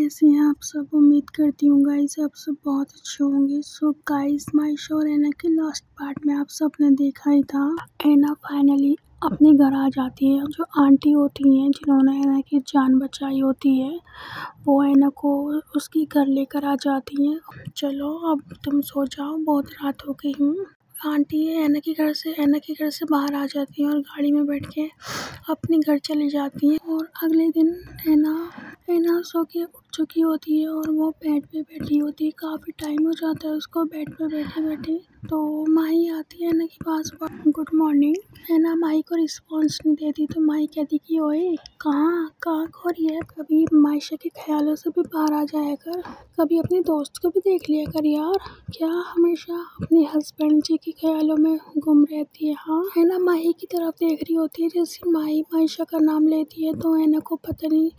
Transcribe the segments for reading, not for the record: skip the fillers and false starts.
कैसे हैं आप सब। उम्मीद करती हूँ गाइस आप सब बहुत अच्छे होंगे। सो गाइस माई शो और एना के लास्ट पार्ट में आप सब ने देखा ही था, एना फाइनली अपने घर आ जाती है। जो आंटी होती हैं जिन्होंने एना की जान बचाई होती है, वो एना को उसके घर लेकर आ जाती हैं। चलो अब तुम सो जाओ, बहुत रात हो गई हूँ। आंटी एना के घर से बाहर आ जाती हैं और गाड़ी में बैठ के अपने घर चली जाती हैं। और अगले दिन एना सो के उठ चुकी होती है और वो बेड पे बैठी होती है। काफ़ी टाइम हो जाता है उसको बेड पे बैठे। तो माही आती है एना के पास, गुड मॉर्निंग। एना माही को रिस्पॉन्स नहीं देती तो माही कहती कि ओए कहाँ खो रही है। कभी मायशा के ख्यालों से भी बाहर आ जाया कर, कभी अपने दोस्त को भी देख लिया कर यार, क्या हमेशा अपने हस्बैंड जी के ख्यालों में गुम रहती है। हाँ, एना माही की तरफ देख रही होती है। जैसे माही मायशा का नाम लेती है तो एना को पता नहीं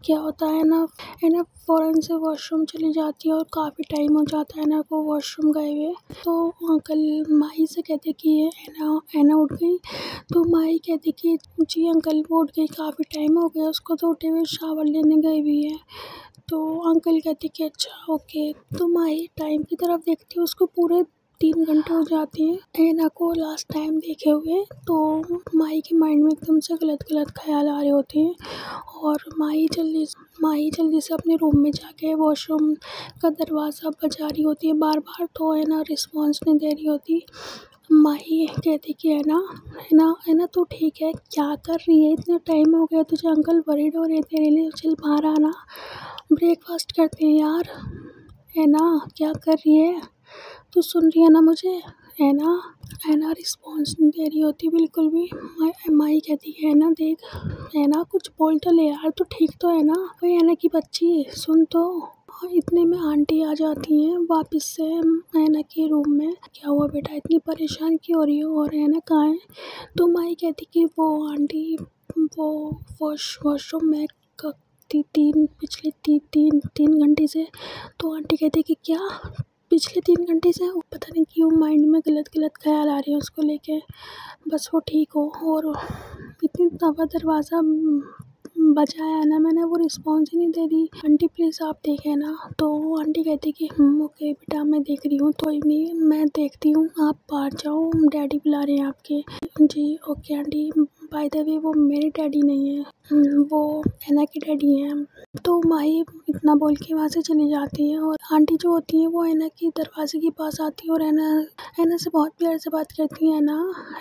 क्या होता है। एना फ़ौरन से वॉशरूम चली जाती है और काफ़ी टाइम हो जाता है एना को वॉशरूम गए हुए। तो अंकल माही से कहते कि एना उठ गई। तो माही कहती कि जी अंकल वो उठ गई, काफ़ी टाइम हो गया उसको तो उठे हुए, शावर लेने गई हुई है। तो अंकल कहते कि अच्छा ओके। तो माही टाइम की तरफ देखती है, उसको पूरे 3 घंटे हो जाते हैं एना को लास्ट टाइम देखे हुए। तो माही के माइंड में एकदम से गलत ख्याल आ रहे होते हैं और माही जल्दी से अपने रूम में जाके वॉशरूम का दरवाज़ा बजा रही होती है बार। तो एना रिस्पॉन्स नहीं दे रही होती। माही कहती कि एना तो ठीक है, क्या कर रही है, इतना टाइम हो गया तुझे, अंकल वरीड हो रहे हैं तेरे लिए, चल बाहर आना, ब्रेकफास्ट करते हैं यार। एना क्या कर रही है, तू सुन रही है ना मुझे। एना रिस्पॉन्स नहीं दे रही होती बिल्कुल भी। माही कहती है एना देख, एना कुछ बोल तो ले यार, तू ठीक तो है ना। भाई एना की बच्ची सुन तो। इतने में आंटी आ जाती हैं वापस से एना के रूम में। क्या हुआ बेटा, इतनी परेशान क्यों हो रही हो और एना कहाँ है। तो माही कहती कि वो आंटी वो वॉशरूम में पिछले तीन घंटे से। तो आंटी कहती कि क्या पिछले 3 घंटे से, पता नहीं क्यों माइंड में गलत ख्याल आ रहे हैं उसको लेके। बस वो ठीक हो। और इतनी दफ़ा दरवाज़ा बजाया ना मैंने, वो रिस्पॉन्स ही नहीं दे रही। आंटी प्लीज़ आप देखें ना। तो आंटी कहती कि ओके बेटा मैं देख रही हूँ, कोई नहीं मैं देखती हूँ, आप बाहर जाओ, डैडी बुला रहे हैं आपके। जी okay aunty. By the way वो मेरे डैडी नहीं है, वो एना के डैडी हैं। तो माही इतना बोल के वहाँ से चली जाती है और आंटी जो होती है वो एना के दरवाजे के पास आती है और एना से बहुत प्यार से बात करती है।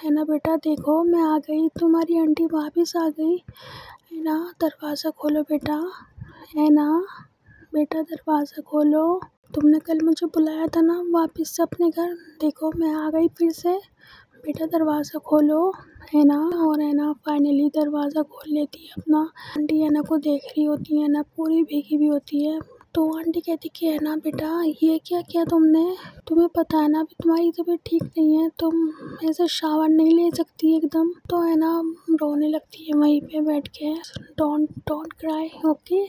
एना बेटा देखो मैं आ गई, तुम्हारी आंटी वापस आ गई। एना दरवाज़ा खोलो बेटा, एना बेटा दरवाज़ा खोलो, तुमने कल मुझे बुलाया था ना वापस से अपने घर, देखो मैं आ गई फिर से, बेटा दरवाज़ा खोलो एना। और एना फाइनली दरवाज़ा खोल लेती है अपना। आंटी एना को देख रही होती है, एना पूरी भीगी भी होती है। तो आंटी कहती कि एना बेटा ये क्या किया तुमने, तुम्हें पता है ना अभी तुम्हारी तबीयत ठीक नहीं है, तुम ऐसे शावर नहीं ले सकती एकदम। तो एना रोने लगती है वहीं पे बैठ के। डोंट क्राई ओके,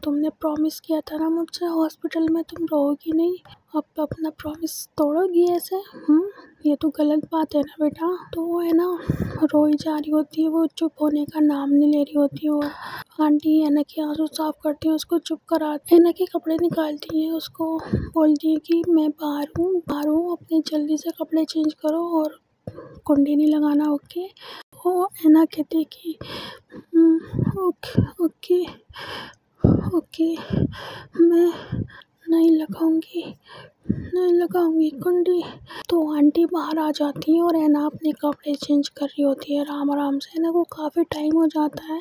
तुमने प्रॉमिस किया था ना मुझसे हॉस्पिटल में तुम रोओगी नहीं, अब अपना प्रॉमिस तोड़ोगी ऐसे। ये तो गलत बात है ना बेटा। तो वो है ना रोई जा रही होती है, वो चुप होने का नाम नहीं ले रही होती है। और आंटी एना के आंसू साफ करती है, उसको चुप करा एना के कपड़े निकालती हैं, उसको बोलती है कि मैं बाहर हूँ, अपने जल्दी से कपड़े चेंज करो और कुंडी नहीं लगाना ओके। वो एना कहती है कि ओके मैं नहीं लगाऊंगी कुंडी। तो आंटी बाहर आ जाती है और एना अपने कपड़े चेंज कर रही होती है आराम से। एना को काफ़ी टाइम हो जाता है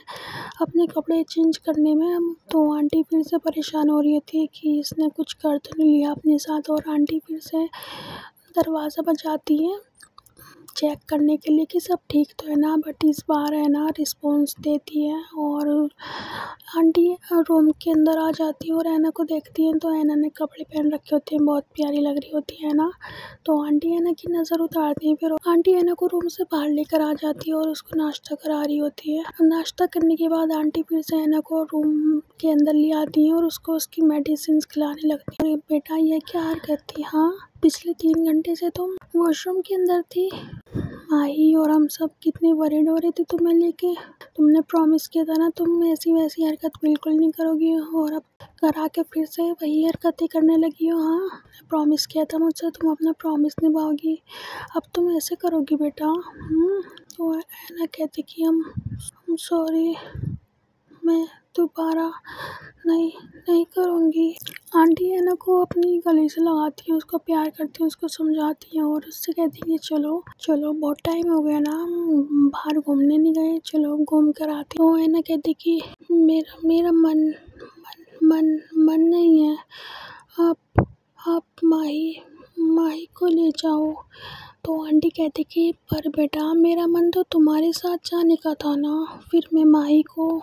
अपने कपड़े चेंज करने में। तो आंटी फिर से परेशान हो रही होती है कि इसने कुछ कर तो नहीं लिया अपने साथ। और आंटी फिर से दरवाज़ा बजाती है चेक करने के लिए कि सब ठीक तो है ना, बट इस बार है ना रिस्पॉन्स देती है। और आंटी रूम के अंदर आ जाती है और एना को देखती है तो एना ने कपड़े पहन रखे होते हैं, बहुत प्यारी लग रही होती है ना। तो आंटी एना की नज़र उतारती है, फिर आंटी एना को रूम से बाहर लेकर आ जाती है और उसको नाश्ता करा रही होती है। नाश्ता करने के बाद आंटी फिर से एना को रूम के अंदर ले आती हैं और उसको उसकी मेडिसिन खिलाने लगती है। बेटा ये क्या हरकत थी, हाँ पिछले 3 घंटे से तुम वॉशरूम के अंदर थी। माही और हम सब कितने वरीड हो रहे थे तुम्हें लेके, तुमने प्रॉमिस किया था ना तुम ऐसी वैसी हरकत बिल्कुल नहीं करोगी, और अब घर आके फिर से वही हरकतें करने लगी हो। हाँ, प्रॉमिस किया था मुझसे, तुम अपना प्रॉमिस निभाओगी, अब तुम ऐसे करोगी बेटा? तो ऐना कहती कि हम सॉरी, मैं दोबारा नहीं नहीं करूँगी। आंटी ऐना को अपनी गले से लगाती है, उसको प्यार करती है, उसको समझाती है और उससे कहती है चलो चलो बहुत टाइम हो गया ना, हम बाहर घूमने नहीं गए, चलो घूम कर आते। तो ऐना कहती कि मेरा मेरा मन मन मन मन नहीं है, आप माही माही को ले जाओ। तो आंटी कहती कि पर बेटा मेरा मन तो तुम्हारे साथ जाने का था ना, फिर मैं माही को,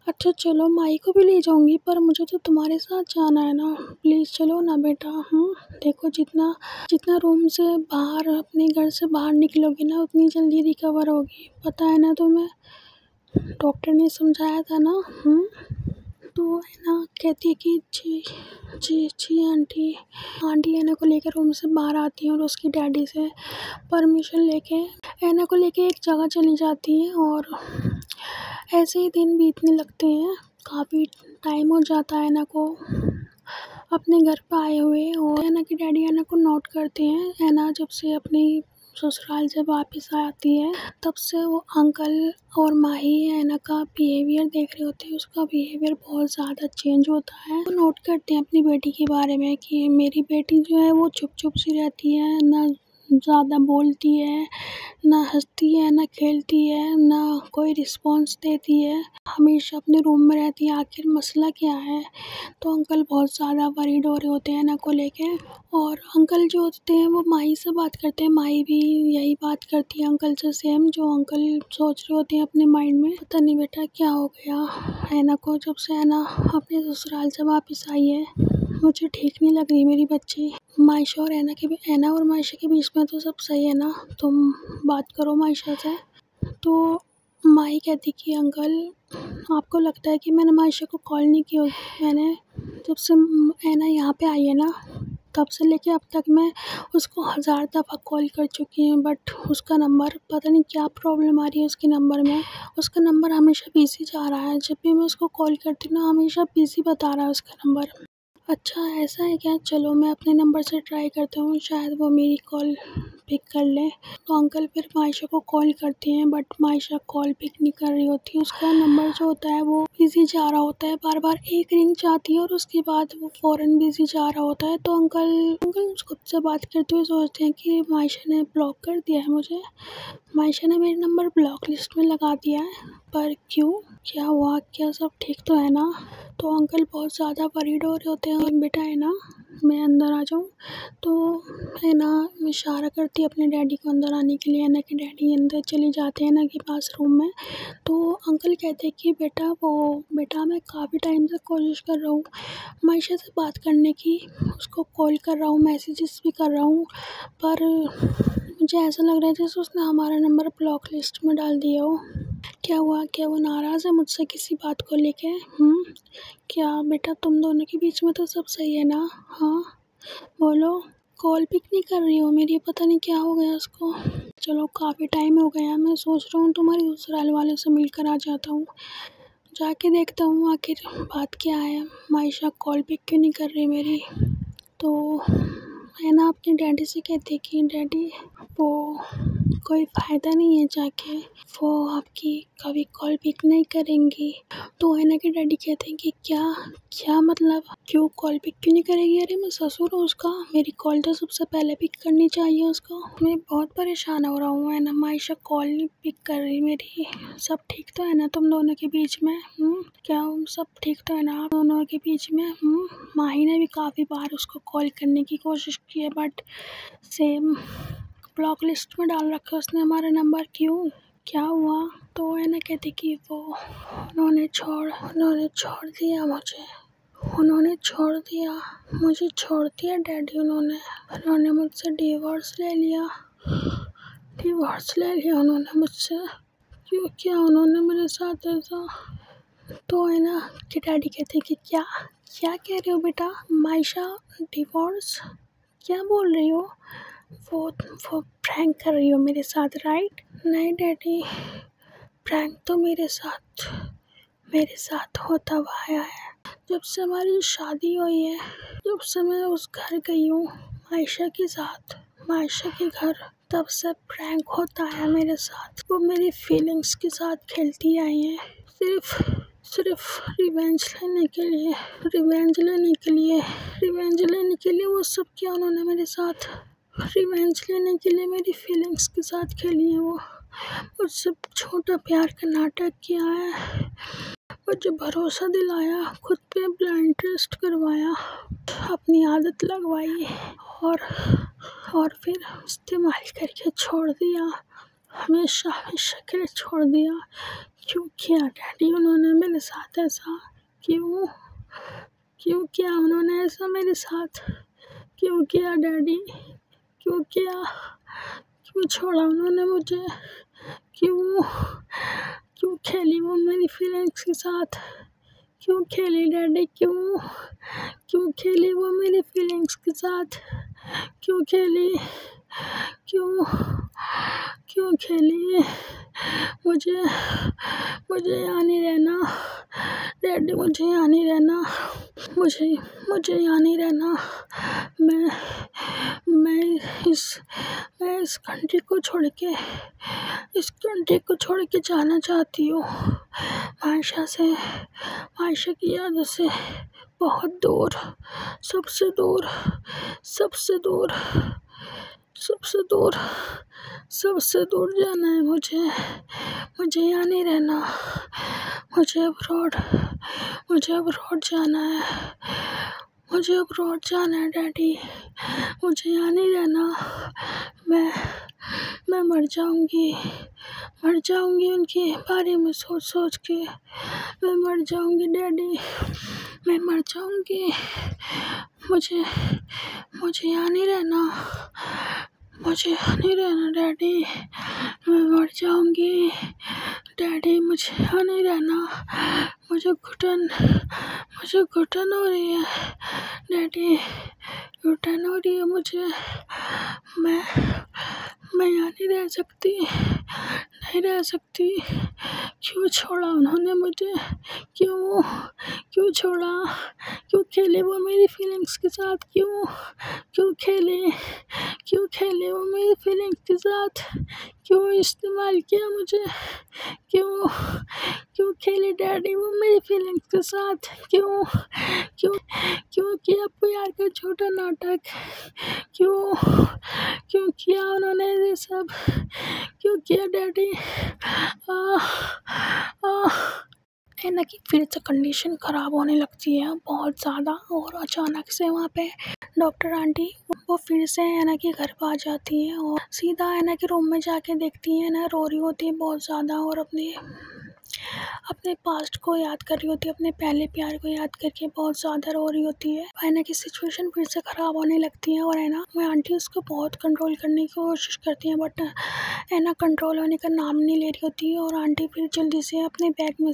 अच्छा चलो माही को भी ले जाऊंगी, पर मुझे तो तुम्हारे साथ जाना है ना, प्लीज़ चलो ना बेटा। देखो जितना जितना रूम से बाहर, अपने घर से बाहर निकलोगी ना, उतनी जल्दी रिकवर होगी, पता है ना तुम्हें, डॉक्टर ने समझाया था ना। तो है ना कहती है कि जी जी जी आंटी। आंटी ऐना को लेकर रूम से बाहर आती हैं और उसकी डैडी से परमिशन लेके ऐना को लेके एक जगह चली जाती हैं और ऐसे ही दिन बीतने लगते हैं। काफ़ी टाइम हो जाता है ऐना को अपने घर पे आए हुए, और ऐना के डैडी ऐना को नोट करते हैं। ऐना जब से अपनी ससुराल से वापस आती है, तब से वो अंकल और माही ऐना का बिहेवियर देख रहे होते हैं। उसका बिहेवियर बहुत ज़्यादा चेंज होता है। वो नोट करते हैं अपनी बेटी के बारे में कि मेरी बेटी जो है वो चुप चुप सी रहती है, ना ज़्यादा बोलती है, ना हंसती है, ना खेलती है, ना कोई रिस्पॉन्स देती है, हमेशा अपने रूम में रहती है, आखिर मसला क्या है। तो अंकल बहुत ज़्यादा वरीड हो रहे होते हैं ऐना को लेके, और अंकल जो होते हैं वो माही से बात करते हैं। माही भी यही बात करती है अंकल से, सेम जो अंकल सोच रहे होते हैं अपने माइंड में। पता नहीं बेटा क्या हो गया ऐना को, जब से ऐना अपने ससुराल से वापस आई है, मुझे ठीक नहीं लग रही मेरी बच्ची। मायशा और ऐना और मायशा के बीच में तो सब सही है ना, तुम बात करो मायशा से। तो माही कहती कि अंकल आपको लगता है कि मैंने मायशा को कॉल नहीं की होगी। मैंने जब से ऐना यहाँ पे आई है ना, तब से लेके अब तक मैं उसको 1000 दफ़ा कॉल कर चुकी हूँ, बट उसका नंबर पता नहीं क्या प्रॉब्लम आ रही है उसके नंबर में। उसका नंबर हमेशा बिज़ी जा रहा है, जब भी मैं उसको कॉल करती हूँ ना हमेशा बिज़ी बता रहा है उसका नंबर। अच्छा ऐसा है क्या, चलो मैं अपने नंबर से ट्राई करता हूँ, शायद वो मेरी कॉल पिक कर ले। तो अंकल फिर मायशा को कॉल करते हैं, बट मायशा कॉल पिक नहीं कर रही होती। उसका नंबर जो होता है वो बिज़ी जा रहा होता है, बार बार एक रिंग जाती है और उसके बाद वो फ़ौरन बिज़ी जा रहा होता है। तो अंकल खुद से बात करते हुए सोचते हैं कि मायशा ने ब्लॉक कर दिया है मुझे, मायशा ने मेरा नंबर ब्लॉक लिस्ट में लगा दिया है, पर क्यों, क्या हुआ, क्या सब ठीक तो है ना। तो अंकल बहुत ज़्यादा वरीड हो रहे होते हैं। बेटा है ना, मैं अंदर आ जाऊँ? तो है ना इशारा करती है अपने डैडी को अंदर आने के लिए। ऐना के डैडी अंदर चले जाते हैं ऐना के पास रूम में। तो अंकल कहते हैं कि बेटा मैं काफ़ी टाइम से कोशिश कर रहा हूँ मायशा से बात करने की, उसको कॉल कर रहा हूँ, मैसेजेस भी कर रहा हूँ, पर मुझे ऐसा लग रहा है जैसे उसने हमारा नंबर ब्लॉक लिस्ट में डाल दिया हो। क्या हुआ, क्या वो नाराज़ है मुझसे किसी बात को लेके? क्या बेटा तुम दोनों के बीच में तो सब सही है ना? हाँ बोलो, कॉल पिक नहीं कर रही हो मेरी, पता नहीं क्या हो गया उसको। चलो काफ़ी टाइम हो गया, मैं सोच रहा हूँ तुम्हारे ससुराल वालों से मिलकर आ जाता हूँ, जाके देखता हूँ आखिर बात क्या है, मायशा कॉल पिक क्यों नहीं कर रही मेरी। तो है ना अपने डैडी से कहती है कि डैडी वो कोई फ़ायदा नहीं है जाके, वो आपकी कभी कॉल पिक नहीं करेंगी। तो है ना कि डैडी कहते हैं कि क्या मतलब, क्यों कॉल पिक क्यों नहीं करेगी? अरे मैं ससुर हूँ उसका, मेरी कॉल तो सबसे पहले पिक करनी चाहिए उसको। मैं बहुत परेशान हो रहा हूँ, है ना मायशा कॉल नहीं पिक कर रही मेरी। सब ठीक तो है ना तुम दोनों के बीच में? क्या सब ठीक तो है ना आप दोनों के बीच में? माही ने भी काफ़ी बार उसको कॉल करने की कोशिश की है, बट सेम ब्लॉक लिस्ट में डाल रखा है उसने हमारा नंबर, क्यों, क्या हुआ? तो है ना कहती कि वो उन्होंने छोड़ दिया मुझे, मुझे छोड़ दिया डैडी, उन्होंने मुझसे डिवोर्स ले लिया उन्होंने मुझसे। क्यों, क्या उन्होंने मेरे साथ ऐसा? तो है ना कि डैडी कहते कि क्या कह रहे हो बेटा, मायशा डिवोर्स, क्या बोल रही हो? वो प्रैंक कर रही हो मेरे साथ, राइट? नहीं डैडी, प्रैंक तो मेरे साथ होता हुआ आया है, जब से हमारी शादी हुई है, जब से मैं उस घर गई हूँ आयशा के साथ, आयशा के घर, तब से प्रैंक होता है मेरे साथ। वो मेरी फीलिंग्स के साथ खेलती आई है, सिर्फ रिवेंज लेने के लिए, वो सब किया उन्होंने मेरे साथ। रिवेंज लेने के लिए मेरी फीलिंग्स के साथ खेली है वो। मुझसे छोटा प्यार का नाटक किया है, मुझे भरोसा दिलाया, खुद पे ब्लाइंड ट्रस्ट करवाया, अपनी आदत लगवाई और फिर इस्तेमाल करके छोड़ दिया, हमेशा के लिए छोड़ दिया। क्यों किया डैडी उन्होंने मेरे साथ ऐसा? क्यों किया उन्होंने ऐसा मेरे साथ? क्यों किया डैडी? क्यों किया? क्यों छोड़ा उन्होंने मुझे? क्यों खेली वो मेरी फीलिंग्स के साथ? क्यों खेली डैडी? क्यों खेली वो मेरी फीलिंग्स के साथ? क्यों खेली? क्यों खेली? मुझे यहाँ नहीं रहना डैडी, मुझे यहाँ नहीं रहना, मुझे यहाँ नहीं रहना। मैं इस कंट्री को छोड़ के जाना चाहती हूँ। आयशा की यादों से बहुत दूर, सबसे दूर जाना है मुझे यहाँ नहीं रहना। मुझे अब्रॉड जाना है डैडी, मुझे यहाँ नहीं रहना। मैं मर जाऊंगी उनके बारे में सोच के। मैं मर जाऊंगी डैडी, मैं मर जाऊंगी। मुझे यहाँ नहीं रहना, डैडी, मैं मर जाऊंगी डैडी, मुझे यहाँ नहीं रहना। मुझे घुटन हो रही है डैडी, घुटन हो रही है मुझे। मैं यहाँ नहीं रह सकती। क्यों छोड़ा उन्होंने मुझे? क्यों छोड़ा? क्यों खेले वो मेरी फीलिंग्स के साथ? क्यों खेले वो मेरी फीलिंग्स के साथ? क्यों इस्तेमाल किया मुझे? क्यों खेले डैडी वो मेरी फीलिंग्स के साथ? क्यों किया प्यार का छोटा नाटक? क्यों किया उन्होंने ये सब? क्यों किया डैडी? ऐना की फिर से कंडीशन ख़राब होने लगती है बहुत ज़्यादा, और अचानक से वहाँ पे डॉक्टर आंटी वो फिर से ऐना के घर पर आ जाती है और सीधा ऐना के रूम में जाके देखती है। ऐना रो रही होती है बहुत ज़्यादा और अपने पास्ट को याद कर रही होती है, अपने पहले प्यार को याद करके बहुत ज़्यादा रो रही होती है। ऐना की सिचुएशन फिर से ख़राब होने लगती है और ऐना आंटी उसको बहुत कंट्रोल करने की कोशिश करती है, बट ऐना कंट्रोल होने का नाम नहीं ले रही होती है। और आंटी फिर जल्दी से अपने बैग में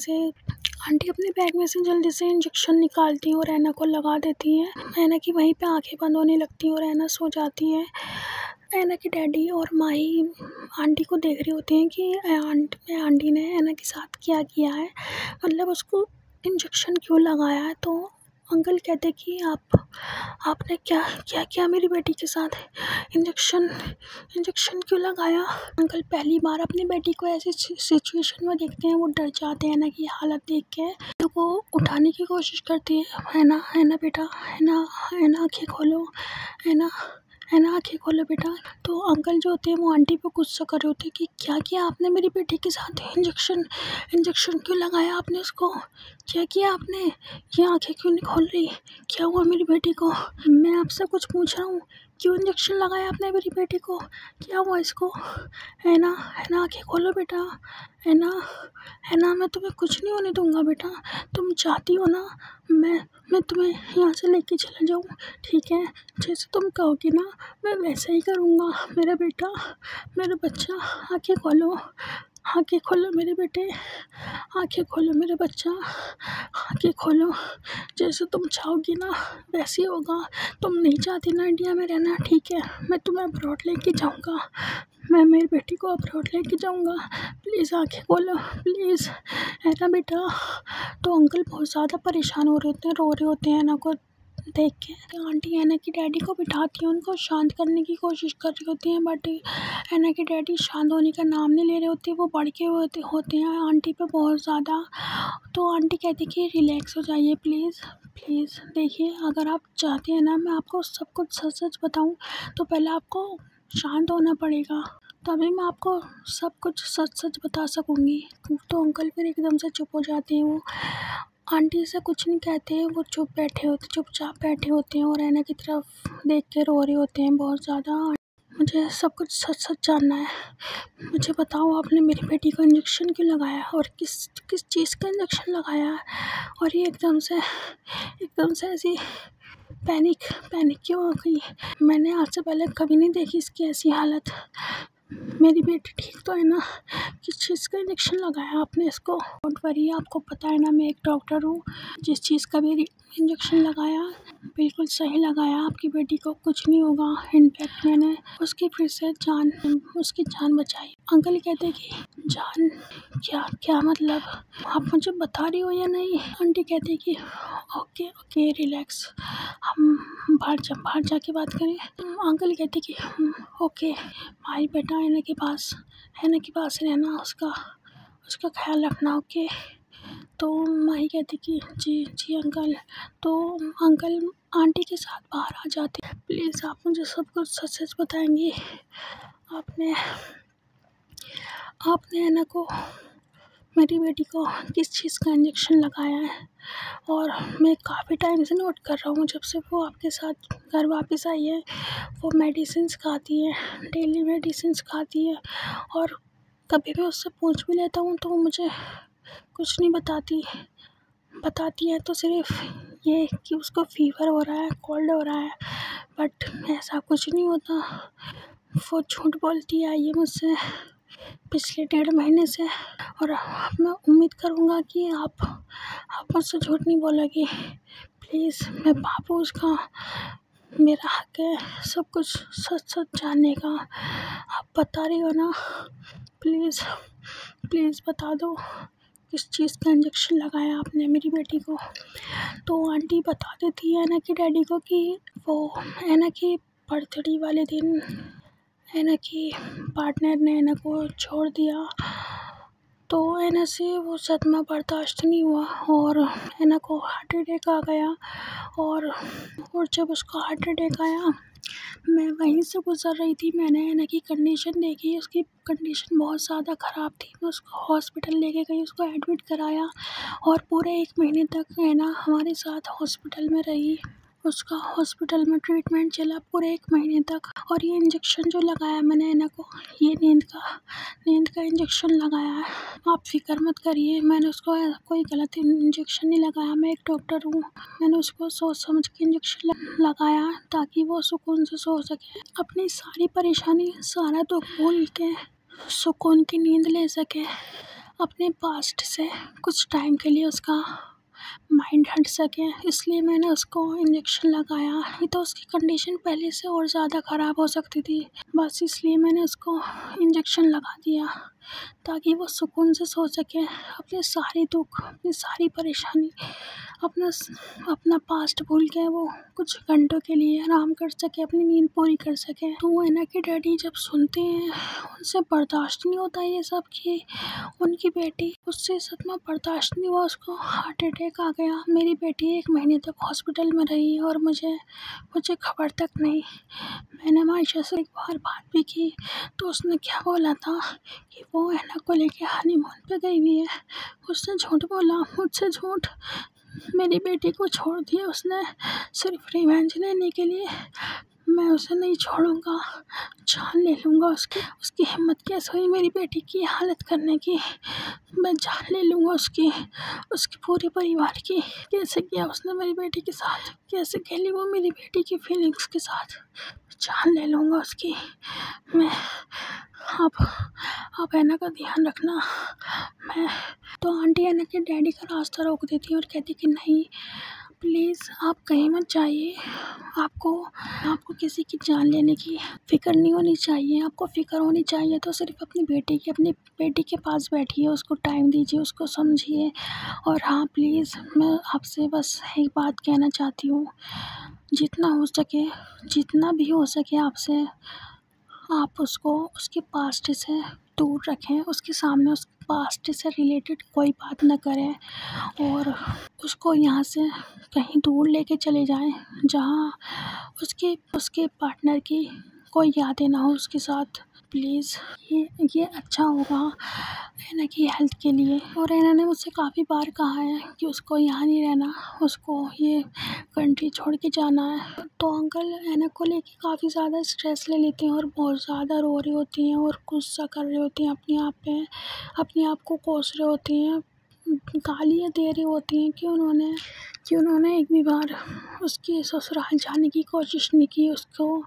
से जल्दी से इंजेक्शन निकालती है और ऐना को लगा देती है। ऐना की वहीं पे आंखें बंद होने लगती है और ऐना सो जाती है। ऐना के डैडी और माही आंटी को देख रही होती हैं कि आंटी ने ऐना के साथ क्या किया है, मतलब उसको इंजेक्शन क्यों लगाया है। तो अंकल कहते कि आपने क्या मेरी बेटी के साथ इंजेक्शन क्यों लगाया। अंकल पहली बार अपनी बेटी को ऐसी सिचुएशन में देखते हैं, वो डर जाते हैं ऐना की हालत देख के, तो वो उठाने की कोशिश करती है। ऐना बेटा, ऐना आँखें खोलो, ऐना आँखें खोलो बेटा। तो अंकल जो होते हैं वो आंटी पे गुस्सा कर रहे होते हैं कि क्या किया आपने मेरी बेटी के साथ, इंजेक्शन क्यों लगाया आपने उसको, क्या किया आपने, ये आंखें क्यों नहीं खोल रही, क्या हुआ मेरी बेटी को, मैं आपसे कुछ पूछ रहा हूँ, क्यों इंजेक्शन लगाया आपने मेरी बेटी को, क्या हुआ इसको। ऐना आंखें खोलो बेटा, ऐना मैं तुम्हें कुछ नहीं होने दूंगा बेटा, तुम चाहती हो ना मैं तुम्हें यहाँ से लेके चला जाऊँ, ठीक है, जैसे तुम कहोगी ना मैं वैसा ही करूँगा। मेरा बेटा, मेरा बच्चा, आंखें खोलो, आँखें खोलो मेरे बेटे, आँखें खोलो मेरे बच्चा, आँखें खोलो। जैसे तुम चाहोगी ना वैसे ही होगा। तुम नहीं चाहती ना इंडिया में रहना, ठीक है, मैं तुम्हें अब्रॉड लेके जाऊँगा, मैं मेरी बेटी को अब्रॉड लेके जाऊँगा। प्लीज़ आँखें खोलो प्लीज़, है ना बेटा। तो अंकल बहुत ज़्यादा परेशान हो रहे होते हैं, रो रहे होते हैं ना को देख के। आंटी ऐना की डैडी को बिठाती है, उनको शांत करने की कोशिश कर रही होती हैं, बट ऐना के डैडी शांत होने का नाम नहीं ले रहे होते, वो भड़के होते हैं आंटी पे बहुत ज़्यादा। तो आंटी कहती कि रिलैक्स हो जाइए प्लीज़ प्लीज़। देखिए अगर आप चाहते हैं ना मैं आपको सब कुछ सच सच बताऊँ, तो पहले आपको शांत होना पड़ेगा, तभी मैं आपको सब कुछ सच सच बता सकूँगी। तो अंकल फिर एकदम से चुप हो जाते हैं। वो आंटी से कुछ नहीं कहते हैं, वो चुपचाप बैठे होते हैं और ऐना की तरफ देख के रो रहे होते हैं बहुत ज़्यादा। मुझे सब कुछ सच सच जानना है, मुझे बताओ आपने मेरी बेटी को इंजेक्शन क्यों लगाया और किस किस चीज़ का इंजेक्शन लगाया है, और ये एकदम से ऐसी पैनिक क्यों हो गई। मैंने आज से पहले कभी नहीं देखी इसकी ऐसी हालत। मेरी बेटी ठीक तो है ना, किस चीज़ का इंजेक्शन लगाया आपने इसको। डोंट वरी, आपको पता है ना मैं एक डॉक्टर हूँ, जिस चीज़ का भी इंजेक्शन लगाया बिल्कुल सही लगाया, आपकी बेटी को कुछ नहीं होगा। इनफैक्ट मैंने उसकी फिर से उसकी जान बचाई। अंकल कहते कि जान क्या मतलब, आप मुझे बता रही हो या नहीं। आंटी कहती कि ओके रिलैक्स, हम बाहर जाके बात करें। अंकल कहते कि ओके भाई बेटा, ऐना के पास रहना, उसका ख्याल रखना, ओके। तो माही कहती कि जी अंकल। तो अंकल आंटी के साथ बाहर आ जाते। प्लीज़ आप मुझे सब कुछ सच सच बताएंगी। आपने ऐना को, मेरी बेटी को किस चीज़ का इंजेक्शन लगाया है। और मैं काफ़ी टाइम से नोट कर रहा हूँ, जब से वो आपके साथ घर वापस आई है, वो मेडिसिन्स खाती है, डेली मेडिसिन्स खाती है, और कभी भी उससे पूछ भी लेता हूँ तो वो मुझे कुछ नहीं बताती है तो सिर्फ ये कि उसको फीवर हो रहा है, कोल्ड हो रहा है, बट ऐसा कुछ नहीं होता। वो झूठ बोलती आई है मुझसे पिछले 1.5 महीने से, और मैं उम्मीद करूँगा कि आप मुझसे झूठ नहीं बोलोगी। प्लीज़ मैं बाबू, उसका मेरा हक है सब कुछ सच जानने का। आप बता रही हो ना, प्लीज़ बता दो किस चीज़ का इंजेक्शन लगाया आपने मेरी बेटी को। तो आंटी बता देती है ऐना के डैडी को कि वो ऐना की बर्थडे वाले दिन ऐना की पार्टनर ने ऐना को छोड़ दिया, तो ऐना से वो सदमा बर्दाश्त नहीं हुआ और ऐना को हार्ट अटैक आ गया। और जब उसको हार्ट अटैक आया, मैं वहीं से गुज़र रही थी, मैंने ऐना की कंडीशन देखी, उसकी कंडीशन बहुत ज़्यादा ख़राब थी। मैं उसको हॉस्पिटल लेके गई, उसको एडमिट कराया, और पूरे 1 महीने तक ऐना हमारे साथ हॉस्पिटल में रही। उसका हॉस्पिटल में ट्रीटमेंट चला पूरे 1 महीने तक। और ये इंजेक्शन जो लगाया मैंने ऐना को, ये नींद का इंजेक्शन लगाया है। आप फ़िक्र मत करिए, मैंने उसको कोई गलत इंजेक्शन नहीं लगाया। मैं एक डॉक्टर हूँ, मैंने उसको सोच समझ के इंजेक्शन लगाया ताकि वो सुकून से सो सके, अपनी सारी परेशानी, सारा दुख भूल के सुकून की नींद ले सके। अपने पास्ट से कुछ टाइम के लिए उसका माइंड हट सके, इसलिए मैंने उसको इंजेक्शन लगाया। नहीं तो उसकी कंडीशन पहले से और ज़्यादा ख़राब हो सकती थी, बस इसलिए मैंने उसको इंजेक्शन लगा दिया ताकि वो सुकून से सो सके, अपने सारे दुख, अपनी सारी परेशानी, अपना पास्ट भूल के वो कुछ घंटों के लिए आराम कर सके, अपनी नींद पूरी कर सके। तो ऐना के डैडी जब सुनते हैं, उनसे बर्दाश्त नहीं होता ये सब कि उनकी बेटी, उससे सदमा बर्दाश्त नहीं हुआ, उसको हार्ट अटैक आ गया। मेरी बेटी 1 महीने तक हॉस्पिटल में रही और मुझे खबर तक नहीं। मैंने मायशा से एक बार बात भी की तो उसने क्या बोला था कि वो ऐना को लेके हनीमून पे गई हुई है। उसने झूठ बोला, मुझसे झूठ। मेरी बेटी को छोड़ दिया उसने सिर्फ रिवेंज लेने के लिए। मैं उसे नहीं छोड़ूंगा, जान ले लूँगा उसकी। उसकी हिम्मत कैसे हुई मेरी बेटी की हालत करने की। मैं जान ले लूँगा उसकी, उसके पूरे परिवार की। कैसे किया उसने मेरी बेटी के साथ, कैसे खेली वो मेरी बेटी की फीलिंग्स के साथ। जान ले लूँगा उसकी मैं। आप ऐना का ध्यान रखना। मैं तो आंटी ऐना के डैडी का रास्ता रोक देती और कहती कि नहीं प्लीज़ आप कहीं मत जाइए। आपको किसी की जान लेने की फ़िक्र नहीं होनी चाहिए। आपको फ़िक्र होनी चाहिए तो सिर्फ अपनी बेटी के पास बैठिए, उसको टाइम दीजिए, उसको समझिए। और हाँ प्लीज़ मैं आपसे बस एक बात कहना चाहती हूँ, जितना भी हो सके आपसे आप उसको उसके पास्ट से दूर रखें। उसके सामने उस पास्ट से रिलेटेड कोई बात न करें और उसको यहाँ से कहीं दूर लेके चले जाएं जहाँ उसके पार्टनर की कोई यादें ना हो उसके साथ। प्लीज़ ये अच्छा होगा ऐना की हेल्थ के लिए। और ऐना ने मुझसे काफ़ी बार कहा है कि उसको यहाँ नहीं रहना, उसको ये कंट्री छोड़ के जाना है। तो अंकल ऐना को लेके काफ़ी ज़्यादा स्ट्रेस ले लेती हैं और बहुत ज़्यादा रो रही होती हैं और गुस्सा कर रही होती हैं अपने आप को कोस रही होती हैं, गालियाँ दे रही होती हैं कि उन्होंने एक भी बार उसके ससुराल जाने की कोशिश नहीं की, उसको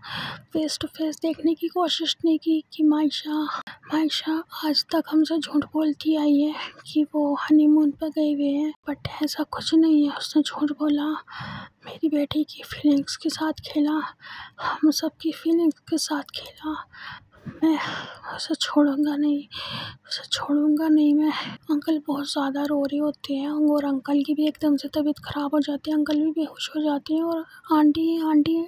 फेस टू फेस देखने की कोशिश नहीं की कि मायशा आज तक हमसे झूठ बोलती आई है कि वो हनीमून पर गए हुए हैं, बट ऐसा कुछ नहीं है। उसने झूठ बोला, मेरी बेटी की फीलिंग्स के साथ खेला, हम सब की फीलिंग्स के साथ खेला। मैं उसे छोड़ूंगा नहीं मैं। अंकल बहुत ज़्यादा रो रही होती हैं और अंकल की भी एकदम से तबीयत ख़राब हो जाती है, अंकल भी बेहोश हो जाते हैं और आंटी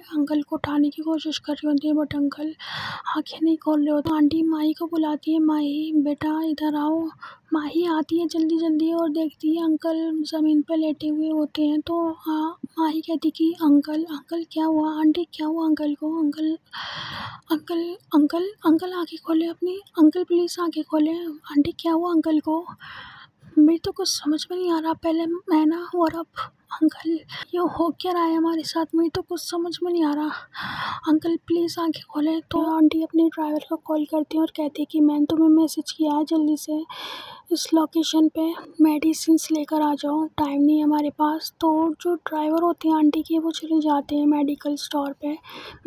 अंकल को उठाने की कोशिश कर रही होती है बट अंकल आंखें नहीं खोल रहे होते। आंटी माही को बुलाती है, माही बेटा इधर आओ। माही आती है जल्दी और देखती है अंकल ज़मीन पर लेटे हुए होते हैं तो माही कहती कि अंकल क्या हुआ आंटी, क्या हुआ अंकल को। अंकल आंखें खोले अपनी, अंकल प्लीज़ आंखें खोले। आंटी क्या हुआ अंकल को, मेरी तो कुछ समझ में नहीं आ रहा। पहले मैं ना और अब अंकल, ये हो क्या रहा है हमारे साथ, मुझे तो कुछ समझ में नहीं आ रहा। अंकल प्लीज़ आंखें खोले। तो आंटी अपने ड्राइवर को कॉल करती हैं और कहती है कि मैंने तुम्हें मैसेज किया है, जल्दी से इस लोकेशन पे मेडिसिन्स लेकर आ जाओ, टाइम नहीं है हमारे पास। तो जो ड्राइवर होते हैं आंटी के, वो चले जाते हैं मेडिकल स्टोर पे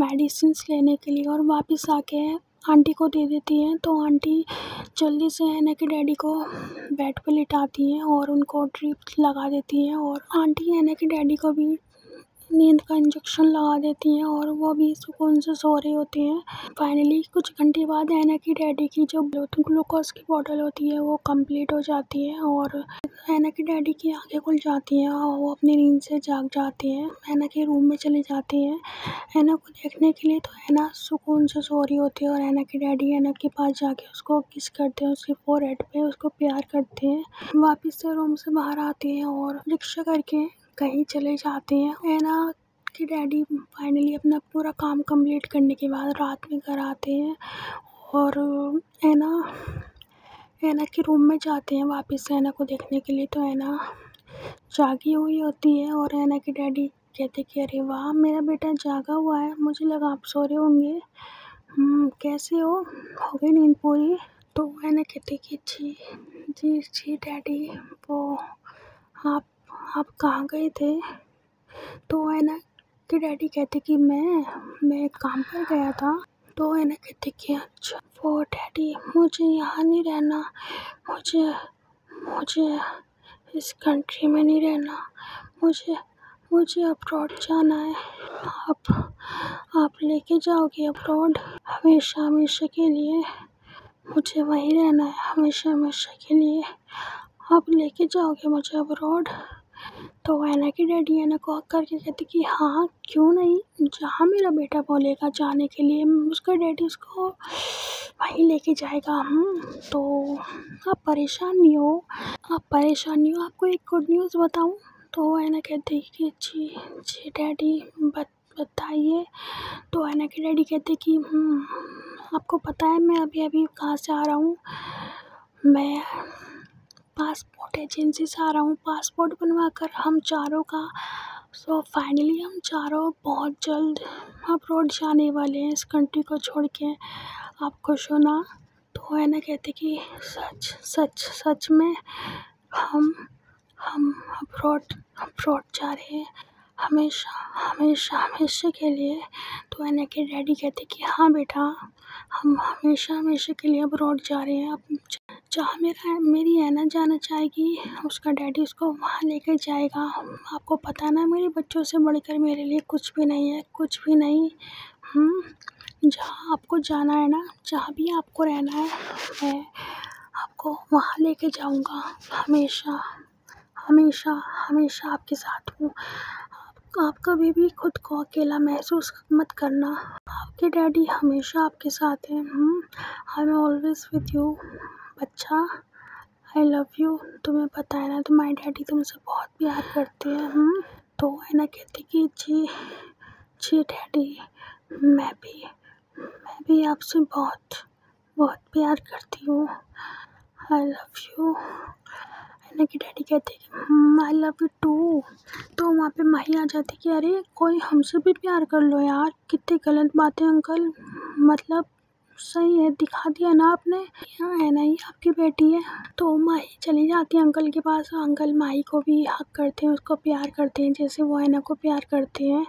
मेडिसिन्स लेने के लिए और वापस आके आंटी को दे देती हैं। तो आंटी जल्दी से ऐना के डैडी को बेड पे लिटाती हैं और उनको ड्रिप लगा देती हैं और आंटी ऐना के डैडी को भी नींद का इंजेक्शन लगा देती हैं और वो भी सुकून से सो रहे होते हैं। फाइनली कुछ घंटे बाद ऐना की डैडी की जो ग्लूकोज की बोतल होती है वो कंप्लीट हो जाती है और ऐना के डैडी की आंखें खुल जाती हैं और वो अपनी नींद से जाग जाते हैं। ऐना के रूम में चले जाते हैं ऐना को देखने के लिए। तो ऐना सुकून से सो रही होती है और ऐना के डैडी ऐना के पास जाके उसको किस करते हैं, उसके फोरहेड पे उसको प्यार करते हैं। वापस से रूम से बाहर आते हैं और रिक्शा करके कहीं चले जाते हैं। ऐना के डैडी फाइनली अपना पूरा काम कंप्लीट करने के बाद रात में घर आते हैं और ऐना के रूम में जाते हैं वापस ऐना को देखने के लिए। तो ऐना जागी हुई होती है और ऐना के डैडी कहते कि अरे वाह मेरा बेटा जागा हुआ है, मुझे लगा आप सो रहे होंगे, कैसे हो गई नींद पूरी। तो ऐना कहते कि जी डैडी, वो आप कहाँ गए थे। तो ऐना के डैडी कहते कि मैं काम पर गया था। तो ऐना कहते कि अच्छा वो डैडी मुझे यहाँ नहीं रहना, मुझे इस कंट्री में नहीं रहना, मुझे अब्रॉड जाना है। आप लेके जाओगे अब्रॉड हमेशा के लिए, मुझे वहीं रहना है हमेशा के लिए, आप लेके जाओगे मुझे अब्रॉड। तो ऐना की डैडी ऐना को हक करके कहती कि हाँ क्यों नहीं, जहाँ मेरा बेटा बोलेगा जाने के लिए उसका डैडी उसको वहीं लेके जाएगा। तो आप परेशान नहीं हो, आपको एक गुड न्यूज़ बताऊँ। तो ऐना कहती कि जी डैडी बताइए। तो ऐना के डैडी कहते कि आपको पता है मैं अभी कहाँ से आ रहा हूँ, मैं पासपोर्ट एजेंसी से आ रहा हूँ। पासपोर्ट बनवा कर हम चारों का सो फाइनली हम चारों बहुत जल्द अब्रॉड जाने वाले हैं इस कंट्री को छोड़ के। आपको सुना तो है ना, कहते कि सच सच सच में हम हम अब्रॉड अब्रॉड जा रहे हैं हमेशा हमेशा हमेशा के लिए। तो है ना कि डैडी कहते कि हाँ बेटा, हम हमेशा हमेशा के लिए अब्रॉड जा रहे हैं। अब जहाँ मेरी ऐना जाना चाहेगी उसका डैडी उसको वहाँ लेकर जाएगा। आपको पता ना, मेरे बच्चों से बढ़कर मेरे लिए कुछ भी नहीं है, कुछ भी नहीं। जहाँ आपको जाना है ना, जहाँ भी आपको रहना है, मैं आपको वहाँ लेके जाऊँगा। हमेशा हमेशा हमेशा आपके साथ हूँ। आप कभी भी खुद को अकेला महसूस मत करना, आपके डैडी हमेशा आपके साथ हैं। I am always with you बच्चा, आई लव यू। तुम्हें पता है ना, तुम्हारे डैडी तुमसे बहुत प्यार करते हैं। तो है ना कहते कि जी जी डैडी, मैं भी आपसे बहुत बहुत प्यार करती हूँ। आई लव यू। है ना कि डैडी कहते आई लव यू टू। तो वहाँ पे माही आ जाती कि अरे कोई हमसे भी प्यार कर लो यार, कितनी गलत बातें अंकल, मतलब सही है, दिखा दिया ना आपने, यहाँ है ना ही आपकी बेटी है। तो माही चली जाती है अंकल के पास। अंकल माही को भी हक करते हैं, उसको प्यार करते हैं जैसे वो है ना को प्यार करते हैं।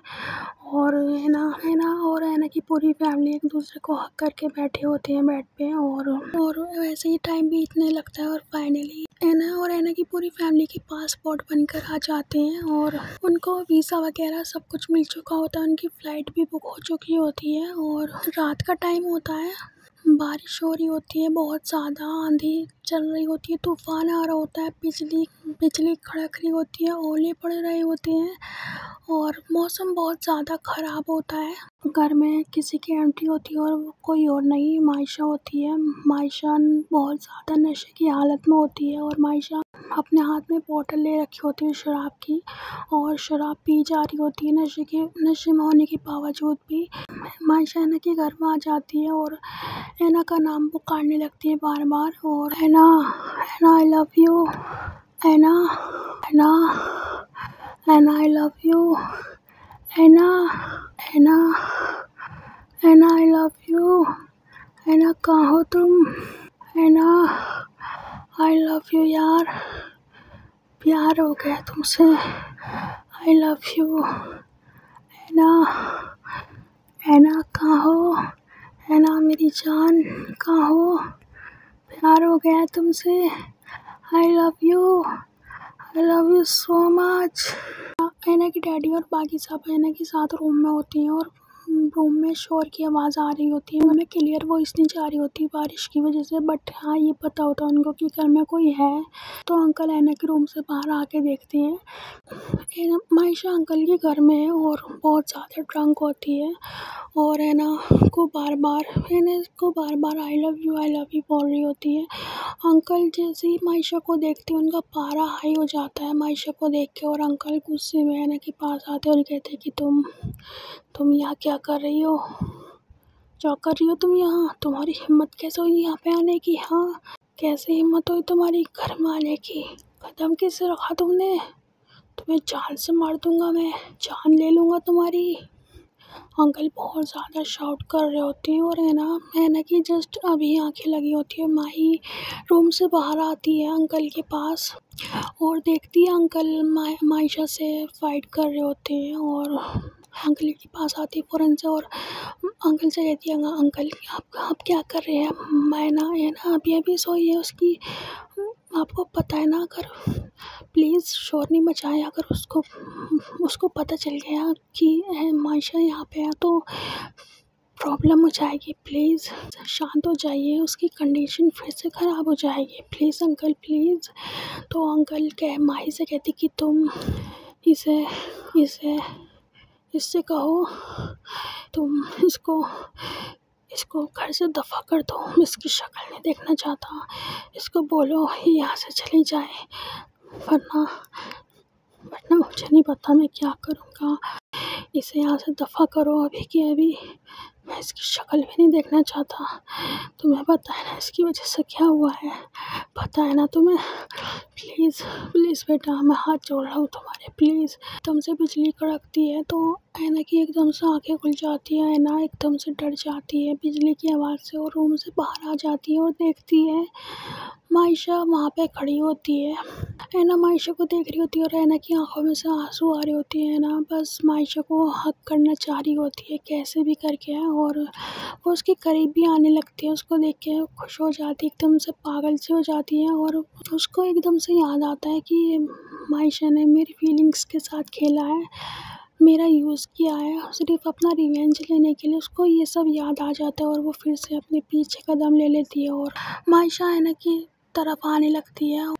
और है ना और है ना कि पूरी फैमिली एक दूसरे को हक करके बैठे होते हैं बेड पे। और वैसे ही टाइम बीतने लगता है और फाइनली है ना कि पूरी फैमिली के पासपोर्ट बनकर आ जाते हैं और उनको वीज़ा वगैरह सब कुछ मिल चुका होता है। उनकी फ़्लाइट भी बुक हो चुकी होती है और रात का टाइम होता है, बारिश हो रही होती है, बहुत ज़्यादा आंधी चल रही होती है, तूफ़ान आ रहा होता है, बिजली कड़क रही होती है, ओले पड़ रहे होते हैं और मौसम बहुत ज़्यादा ख़राब होता है। घर में किसी की एंट्री होती है और कोई और नहीं, मायशा होती है। मायशा बहुत ज़्यादा नशे की हालत में होती है और मायशा अपने हाथ में बोतल ले रखी होती है शराब की और शराब पी जा रही होती है नशे में होने के बावजूद भी। मायशा ऐना के घर में आ जाती है और ऐना का नाम पुकारने लगती है बार बार और Aina I love you, Aina Aina Aina I love you, Aina Aina Aina I love you, Aina कहाँ हो तुम, ऐना आई लव यू यार, प्यार हो गया तुमसे, आई लव यू। ऐना ऐना कहाँ हो, ऐना मेरी जान कहाँ हो, प्यार हो गया तुमसे, I love you so much. Aina की डैडी और बाकी सब ऐना के साथ रूम में होती हैं और रूम में शोर की आवाज़ आ रही होती है। उन्हें क्लियर वॉइस नहीं जा रही होती बारिश की वजह से, बट हाँ ये पता होता है उनको कि घर में कोई है। तो अंकल ऐना के रूम से बाहर आके देखते हैं। मायशा अंकल के घर में है और बहुत ज़्यादा ड्रंक होती है और ऐना को बार बार आई लव यू बोल रही होती है। अंकल जैसे ही मायशा को देखते हैं उनका पारा हाई हो जाता है मायशा को देख के और अंकल गुस्से में ऐना के पास आते हैं और कहते हैं कि तुम यहाँ क्या कर रही हो, तुम यहाँ, तुम्हारी हिम्मत कैसे हुई यहाँ पे आने की, हाँ कैसे हिम्मत हुई तुम्हारी घर में आने की, कदम कैसे रखा तुमने, तुम्हें जान से मार दूंगा मैं, जान ले लूँगा तुम्हारी। अंकल बहुत ज़्यादा शाउट कर रहे होते हैं और ऐना की जस्ट अभी आंखें लगी होती है। माही रूम से बाहर आती है अंकल के पास और देखती है अंकल मायशा से फाइट कर रहे होते हैं और अंकल के पास आती है फ़ौरन से और अंकल से कहती है अंकल आप क्या कर रहे हैं। ऐना अभी सोई है, उसकी आपको पता है ना, अगर प्लीज़ शोर नहीं मचाएं, अगर उसको पता चल गया कि मायशा यहाँ पे है तो प्रॉब्लम हो जाएगी, प्लीज़ शांत हो जाइए, उसकी कंडीशन फिर से ख़राब हो जाएगी, प्लीज़ अंकल प्लीज़। तो अंकल माही से कहती कि तुम इससे कहो तुम इसको घर से दफ़ा कर दो, मैं इसकी शक्ल नहीं देखना चाहता, इसको बोलो यहाँ से चली जाए, वरना मुझे नहीं पता मैं क्या करूँगा, इसे यहाँ से दफ़ा करो अभी की अभी, मैं इसकी शक्ल भी नहीं देखना चाहता। तुम्हें पता है ना इसकी वजह से क्या हुआ है? पता है ना तुम्हें? प्लीज़ प्लीज़ बेटा, मैं हाथ जोड़ रहा हूँ तुम्हारे, प्लीज़। एकदम से बिजली कड़कती है तो ऐना की एकदम से आंखें खुल जाती है। ऐना एकदम से डर जाती है बिजली की आवाज़ से और रूम से बाहर आ जाती है और देखती है मायशा वहाँ पे खड़ी होती है। ऐना मायशा को देख रही होती है और ऐना की आंखों में से आंसू आ रहे होते हैं। ऐना बस मायशा को हग करना चाह रही होती है कैसे भी करके, और वो उसके करीब भी आने लगती है। उसको देख के खुश हो जाती है, एकदम से पागल सी हो जाती है और उसको एकदम से याद आता है कि मायशा ने मेरी फीलिंग्स के साथ खेला है, मेरा यूज़ किया है सिर्फ अपना रिवेंज लेने के लिए। उसको ये सब याद आ जाता है और वो फिर से अपने पीछे कदम ले लेती है और मायशा ऐना की तरफ आने लगती है।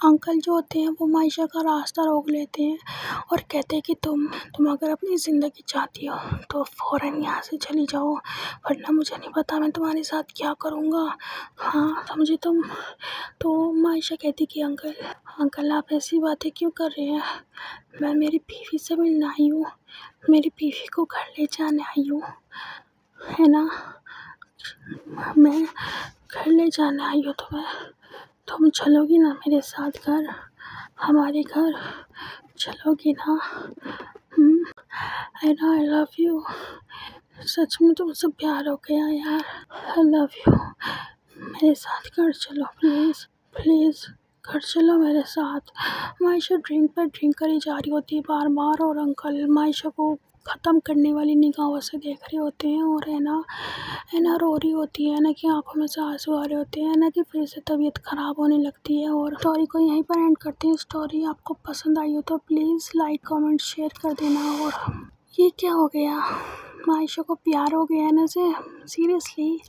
अंकल जो होते हैं वो मायशा का रास्ता रोक लेते हैं और कहते हैं कि तुम अगर अपनी ज़िंदगी चाहती हो तो फ़ौरन यहाँ से चली जाओ, वरना मुझे नहीं पता मैं तुम्हारे साथ क्या करूँगा। हाँ समझे तुम? तो मायशा कहती कि अंकल आप ऐसी बातें क्यों कर रहे हैं? मैं मेरी बीवी से मिलने आई हूँ, मेरी बीवी को घर ले जाने आई हूँ, है ना? मैं घर ले जाने आई हूँ तुम्हें। तुम चलोगी ना मेरे साथ घर, हमारे घर चलोगी ना? ऐना आई लव यू। सच में तुमसे प्यार हो गया यार, आई लव यू। मेरे साथ घर चलो प्लीज़ प्लीज़, घर चलो मेरे साथ। मायशा ड्रिंक पर ड्रिंक करी जा रही होती है बार बार और अंकल मायशा को ख़त्म करने वाली निगाहों से देख रहे होते हैं और ऐना रो रही होती है। ऐना की आंखों में से आंसू आ रहे होते हैं। ऐना की फिर से तबीयत ख़राब होने लगती है और स्टोरी को यहीं पर एंड करते हैं। स्टोरी आपको पसंद आई हो तो प्लीज़ लाइक कमेंट शेयर कर देना। और ये क्या हो गया? मायशा को प्यार हो गया ऐना से? सीरियसली?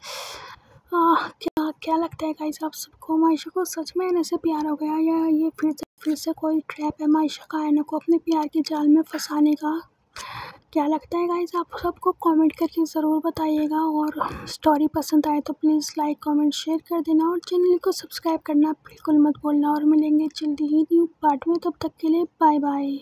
क्या क्या लगता है गाइस आप सबको? मायशा को सच में ऐना से प्यार हो गया या ये फिर से कोई ट्रैप है मायशा का ऐना को अपने प्यार के जाल में फंसाने का? क्या लगता है गाइस आप सबको? कमेंट करके ज़रूर बताइएगा और स्टोरी पसंद आए तो प्लीज़ लाइक कमेंट शेयर कर देना और चैनल को सब्सक्राइब करना बिल्कुल मत भूलना। और मिलेंगे जल्दी ही न्यू पार्ट में, तब तक के लिए बाय बाय।